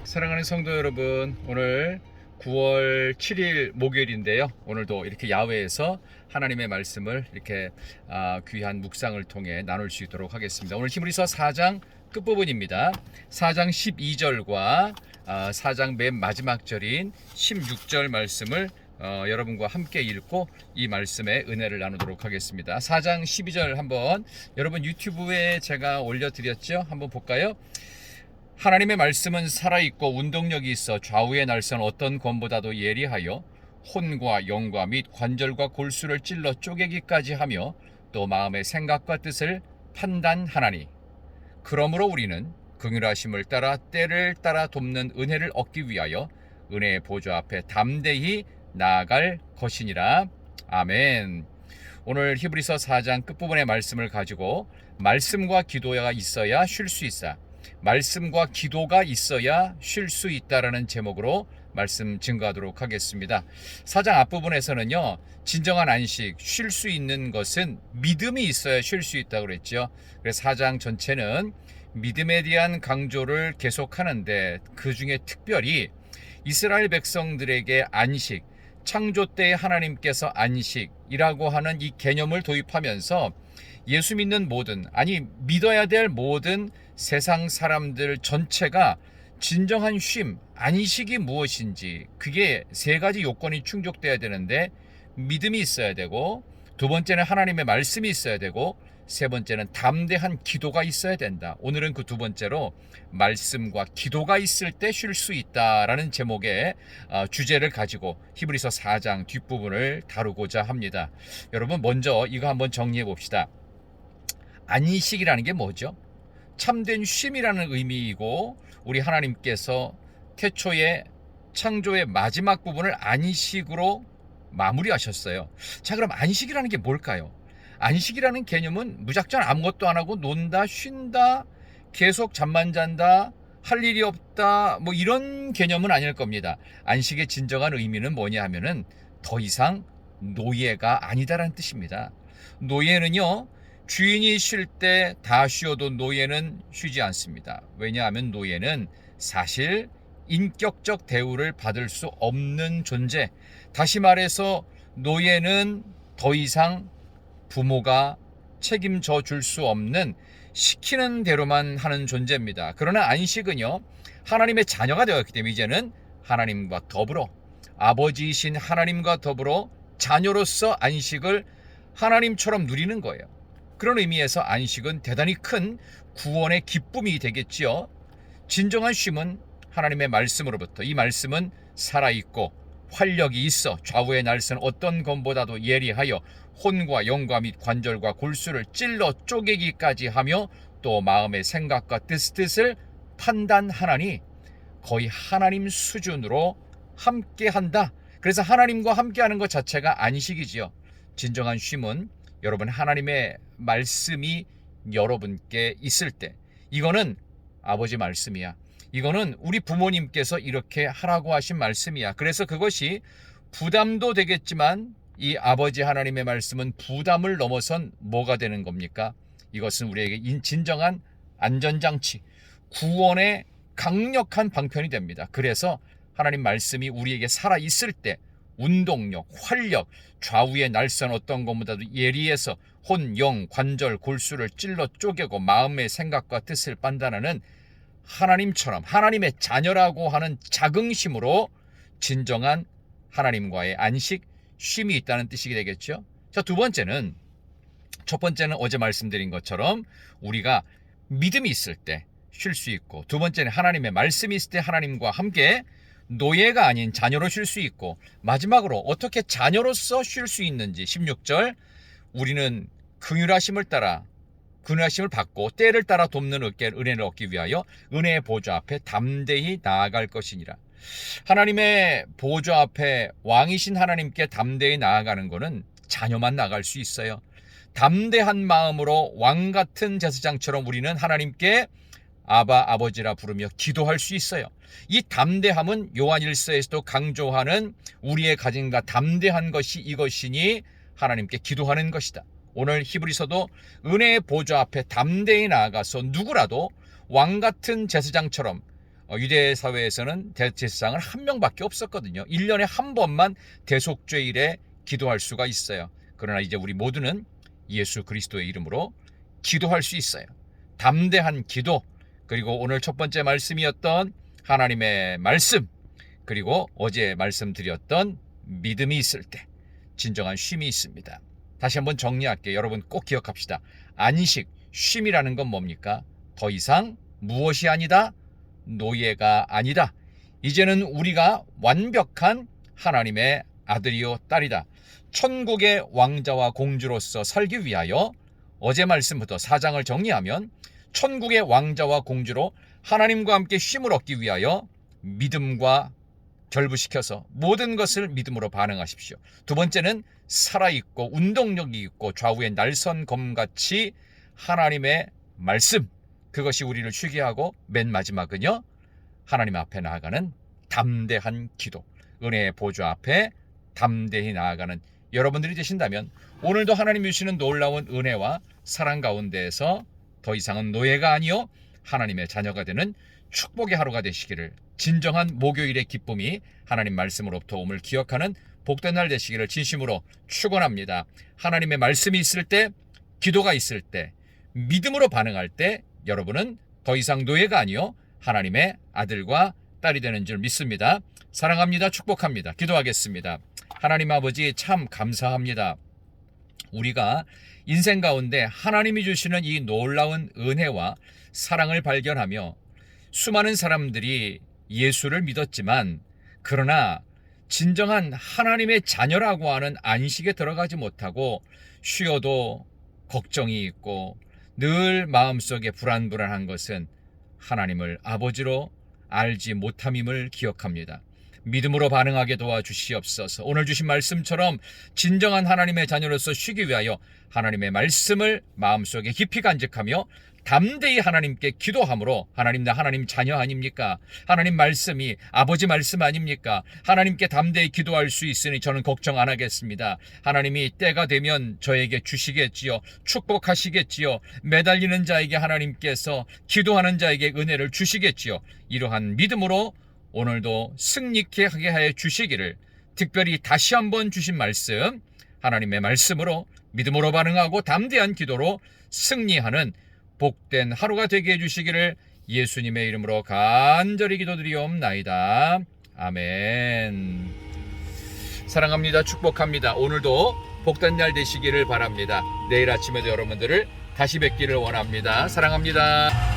사랑하는 성도 여러분, 오늘 9월 7일 목요일인데요. 오늘도 이렇게 야외에서 하나님의 말씀을 이렇게 귀한 묵상을 통해 나눌 수 있도록 하겠습니다. 오늘 히브리서 4장 끝부분입니다. 4장 12절과 4장 맨 마지막 절인 16절 말씀을 여러분과 함께 읽고 이 말씀의 은혜를 나누도록 하겠습니다. 4장 12절 한번 여러분 유튜브에 제가 올려드렸죠? 한번 볼까요? 하나님의 말씀은 살아있고 운동력이 있어 좌우의 날선 어떤 검보다도 예리하여 혼과 영과 및 관절과 골수를 찔러 쪼개기까지 하며 또 마음의 생각과 뜻을 판단하나니 그러므로 우리는 긍휼하심을 따라 때를 따라 돕는 은혜를 얻기 위하여 은혜의 보좌 앞에 담대히 나아갈 것이니라. 아멘. 오늘 히브리서 4장 끝부분의 말씀을 가지고 말씀과 기도가 있어야 쉴 수 있어, 말씀과 기도가 있어야 쉴 수 있다라는 제목으로 말씀 증거하도록 하겠습니다. 4장 앞부분에서는요, 진정한 안식, 쉴 수 있는 것은 믿음이 있어야 쉴 수 있다고 그랬죠. 그래서 4장 전체는 믿음에 대한 강조를 계속하는데 그 중에 특별히 이스라엘 백성들에게 안식, 창조 때 하나님께서 안식이라고 하는 이 개념을 도입하면서 예수 믿는 모든, 아니 믿어야 될 모든 세상 사람들 전체가 진정한 쉼, 안식이 무엇인지, 그게 세 가지 요건이 충족돼야 되는데 믿음이 있어야 되고, 두 번째는 하나님의 말씀이 있어야 되고, 세 번째는 담대한 기도가 있어야 된다. 오늘은 그 두 번째로 말씀과 기도가 있을 때 쉴 수 있다라는 제목의 주제를 가지고 히브리서 4장 뒷부분을 다루고자 합니다. 여러분 먼저 이거 한번 정리해 봅시다. 안식이라는 게 뭐죠? 참된 쉼이라는 의미이고, 우리 하나님께서 태초의 창조의 마지막 부분을 안식으로 마무리하셨어요. 자, 그럼 안식이라는 게 뭘까요? 안식이라는 개념은 무작정 아무것도 안 하고 논다, 쉰다, 계속 잠만 잔다, 할 일이 없다, 뭐 이런 개념은 아닐 겁니다. 안식의 진정한 의미는 뭐냐 하면은 더 이상 노예가 아니다라는 뜻입니다. 노예는요, 주인이 쉴 때 다 쉬어도 노예는 쉬지 않습니다. 왜냐하면 노예는 사실 인격적 대우를 받을 수 없는 존재, 다시 말해서 노예는 더 이상 부모가 책임져 줄 수 없는, 시키는 대로만 하는 존재입니다. 그러나 안식은요, 하나님의 자녀가 되었기 때문에 이제는 하나님과 더불어, 아버지이신 하나님과 더불어 자녀로서 안식을 하나님처럼 누리는 거예요. 그런 의미에서 안식은 대단히 큰 구원의 기쁨이 되겠지요. 진정한 쉼은 하나님의 말씀으로부터, 이 말씀은 살아있고 활력이 있어 좌우의 날선 어떤 검보다도 예리하여 혼과 영과 및 관절과 골수를 찔러 쪼개기까지 하며 또 마음의 생각과 뜻을 판단하나니 거의 하나님 수준으로 함께한다. 그래서 하나님과 함께하는 것 자체가 안식이지요. 진정한 쉼은 여러분 하나님의 말씀이 여러분께 있을 때, 이거는 아버지 말씀이야, 이거는 우리 부모님께서 이렇게 하라고 하신 말씀이야. 그래서 그것이 부담도 되겠지만 이 아버지 하나님의 말씀은 부담을 넘어선 뭐가 되는 겁니까? 이것은 우리에게 진정한 안전장치, 구원의 강력한 방편이 됩니다. 그래서 하나님 말씀이 우리에게 살아있을 때 운동력, 활력, 좌우의 날선 어떤 것보다도 예리해서 혼, 영, 관절, 골수를 찔러 쪼개고 마음의 생각과 뜻을 판단하는 하나님처럼 하나님의 자녀라고 하는 자긍심으로 진정한 하나님과의 안식, 쉼이 있다는 뜻이 되겠죠. 자, 두 번째는, 첫 번째는 어제 말씀드린 것처럼 우리가 믿음이 있을 때 쉴 수 있고, 두 번째는 하나님의 말씀이 있을 때 하나님과 함께 노예가 아닌 자녀로 쉴 수 있고, 마지막으로 어떻게 자녀로서 쉴 수 있는지 16절, 우리는 긍휼하심을 받고 때를 따라 돕는 은혜를 얻기 위하여 은혜의 보좌 앞에 담대히 나아갈 것이니라. 하나님의 보좌 앞에 왕이신 하나님께 담대히 나아가는 것은 자녀만 나갈 수 있어요. 담대한 마음으로 왕 같은 제사장처럼 우리는 하나님께 아바, 아버지라 부르며 기도할 수 있어요. 이 담대함은 요한일서에서도 강조하는 우리의 가진과 담대한 것이 이것이니 하나님께 기도하는 것이다. 오늘 히브리서도 은혜의 보좌 앞에 담대히 나아가서 누구라도 왕 같은 제사장처럼 유대 사회에서는 대제사장은 한 명밖에 없었거든요. 1년에 한 번만 대속죄일에 기도할 수가 있어요. 그러나 이제 우리 모두는 예수 그리스도의 이름으로 기도할 수 있어요. 담대한 기도, 그리고 오늘 첫 번째 말씀이었던 하나님의 말씀, 그리고 어제 말씀드렸던 믿음이 있을 때 진정한 쉼이 있습니다. 다시 한번 정리할게요. 여러분 꼭 기억합시다. 안식, 쉼이라는 건 뭡니까? 더 이상 무엇이 아니다? 노예가 아니다. 이제는 우리가 완벽한 하나님의 아들이요 딸이다. 천국의 왕자와 공주로서 살기 위하여 어제 말씀부터 4장을 정리하면 천국의 왕자와 공주로 하나님과 함께 쉼을 얻기 위하여 믿음과 결부시켜서 모든 것을 믿음으로 반응하십시오. 두 번째는 살아있고 운동력이 있고 좌우에 날선 검같이 하나님의 말씀, 그것이 우리를 쉬게 하고 맨 마지막은요, 하나님 앞에 나아가는 담대한 기도, 은혜의 보좌 앞에 담대히 나아가는 여러분들이 되신다면 오늘도 하나님 주시는 놀라운 은혜와 사랑 가운데에서 더 이상은 노예가 아니요 하나님의 자녀가 되는 축복의 하루가 되시기를, 진정한 목요일의 기쁨이 하나님 말씀으로부터 옴을 기억하는 복된 날 되시기를 진심으로 축원합니다. 하나님의 말씀이 있을 때, 기도가 있을 때, 믿음으로 반응할 때 여러분은 더 이상 노예가 아니요 하나님의 아들과 딸이 되는 줄 믿습니다. 사랑합니다. 축복합니다. 기도하겠습니다. 하나님 아버지, 참 감사합니다. 우리가 인생 가운데 하나님이 주시는 이 놀라운 은혜와 사랑을 발견하며 수많은 사람들이 예수를 믿었지만, 그러나 진정한 하나님의 자녀라고 하는 안식에 들어가지 못하고 쉬어도 걱정이 있고 늘 마음속에 불안한 것은 하나님을 아버지로 알지 못함임을 기억합니다. 믿음으로 반응하게 도와주시옵소서. 오늘 주신 말씀처럼 진정한 하나님의 자녀로서 쉬기 위하여 하나님의 말씀을 마음속에 깊이 간직하며 담대히 하나님께 기도함으로, 하나님 나 하나님 자녀 아닙니까? 하나님 말씀이 아버지 말씀 아닙니까? 하나님께 담대히 기도할 수 있으니 저는 걱정 안 하겠습니다. 하나님이 때가 되면 저에게 주시겠지요. 축복하시겠지요. 매달리는 자에게 하나님께서 기도하는 자에게 은혜를 주시겠지요. 이러한 믿음으로 오늘도 승리케 하게 하여 주시기를, 특별히 다시 한번 주신 말씀, 하나님의 말씀으로 믿음으로 반응하고 담대한 기도로 승리하는 복된 하루가 되게 해주시기를 예수님의 이름으로 간절히 기도드리옵나이다. 아멘. 사랑합니다. 축복합니다. 오늘도 복된 날 되시기를 바랍니다. 내일 아침에도 여러분들을 다시 뵙기를 원합니다. 사랑합니다.